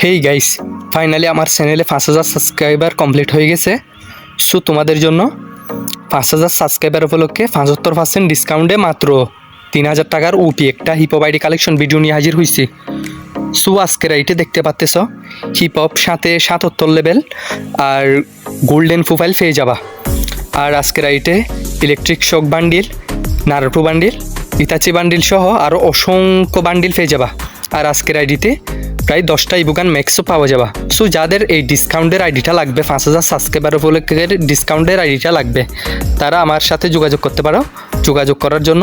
Hey guys, finally আমার চ্যানেলে 5,000 subscriber complete হয়ে গেছে। সো তোমাদের জন্য 5,000 সাবস্ক্রাইবার উপলক্ষে 75% ডিসকাউন্টে মাত্র 3,000 টাকার ওপি একটা হিপহপ আইডি কালেকশন ভিডিও নিয়ে হাজির হয়েছি। সো আজকের আইটে দেখতে পাচ্তেছ হিপহপ সাথে 77 লেভেল আর গোল্ডেন প্রোফাইল পেয়ে যাবা। আর আজকের আইটে electric shock bundle, Naruto bundle, Itachi bundle সহ আরও অসংখ্য বান্ডিল পেয়ে যাবা। আর আজকের আইডিতে প্রায় 10টা ইবুগান ম্যাক্সও পাওয়া যাবে। সো যাদের এই ডিসকাউন্টের আইডিটা লাগবে, 5,000 সাবস্ক্রাইবার উপলক্ষে ডিসকাউন্টের আইডিটা লাগবে, তারা আমার সাথে যোগাযোগ করতে পারো। যোগাযোগ করার জন্য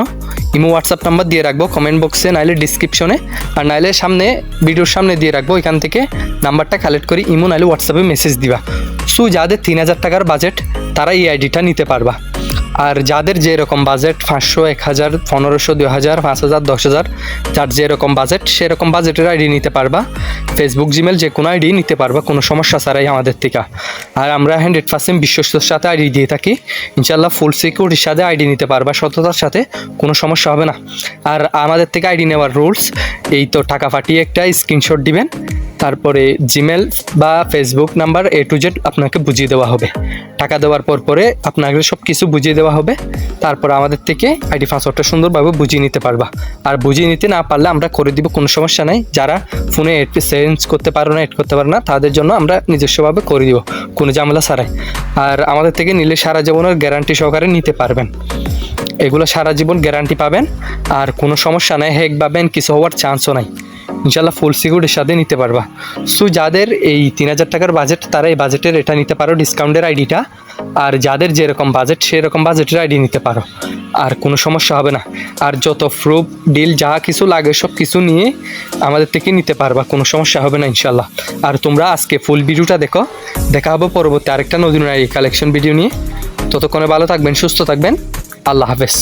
ইমো হোয়াটসঅ্যাপ নাম্বার দিয়ে রাখবো কমেন্ট বক্সে, নাইলে ডিসক্রিপশনে, আর নাইলে সামনে ভিডিওর সামনে দিয়ে রাখবো। এখান থেকে নাম্বারটা কালেক্ট করে ইমো নাইলে হোয়াটসঅ্যাপে মেসেজ দিবা। সো যাদের 3,000 টাকার বাজেট তারা এই আইডিটা নিতে পারবা। আর যাদের যেরকম বাজেট 500, 1,000, 1,500, 2,000, 5,000, 10,000, যার যেরকম বাজেট সেরকম বাজেটের আইডি নিতে পারবা। ফেসবুক, জিমেল যে কোনো আইডি নিতে পারবা কোনো সমস্যা ছাড়াই আমাদের থেকে। আর আমরা 100% বিশ্বস্তর সাথে আইডি দিয়ে থাকি। ইনশাল্লাহ ফুল সিকিউরিটির সাথে আইডি নিতে পারবা, সততার সাথে, কোনো সমস্যা হবে না। আর আমাদের থেকে আইডি নেওয়ার রুলস এই তো, টাকা পাঠিয়ে একটা স্ক্রিনশট দিবেন, তারপরে জিমেল বা Facebook number A to Z আপনাকে বুঝিয়ে দেওয়া হবে। টাকা দেওয়ার পরে আপনাকে সব কিছু বুঝিয়ে দেওয়া হবে। তারপর আমাদের থেকে আইডি পাসওয়ার্ডটা সুন্দরভাবে বুঝিয়ে নিতে পারবা। আর বুঝিয়ে নিতে না পারলে আমরা করে দিব, কোনো সমস্যা নাই। যারা ফোনে চেঞ্জ করতে পারো না, এড করতে পারো না, তাদের জন্য আমরা নিজস্বভাবে করে দিব, কোনো ঝামেলা ছাড়াই। আর আমাদের থেকে নিলে সারা জীবনের গ্যারান্টি সহকারে নিতে পারবেন। এগুলো সারা জীবন গ্যারান্টি পাবেন, আর কোনো সমস্যা নাই, হ্যাক পাবেন, কিছু হওয়ার চান্সও নাই। ইনশাল্লাহ ফুল সিকিউরিটির সাথে নিতে পারবা। সো যাদের এই 3,000 টাকার বাজেট তারা এই বাজেটের এটা নিতে পারো, ডিসকাউন্টের আইডিটা। আর যাদের যেরকম বাজেট সেরকম বাজেটের আইডি নিতে পারো, আর কোনো সমস্যা হবে না। আর যত প্রুফ ডিল যা কিছু লাগে সব কিছু নিয়ে আমাদের থেকে নিতে পারবা, কোনো সমস্যা হবে না ইনশাল্লাহ। আর তোমরা আজকে ফুল ভিডিওটা দেখো, দেখা হবে পরবর্তী আরেকটা নতুন আইডি কালেকশন ভিডিও নিয়ে। ততক্ষণে ভালো থাকবেন, সুস্থ থাকবেন, আল্লাহ হাফেজ।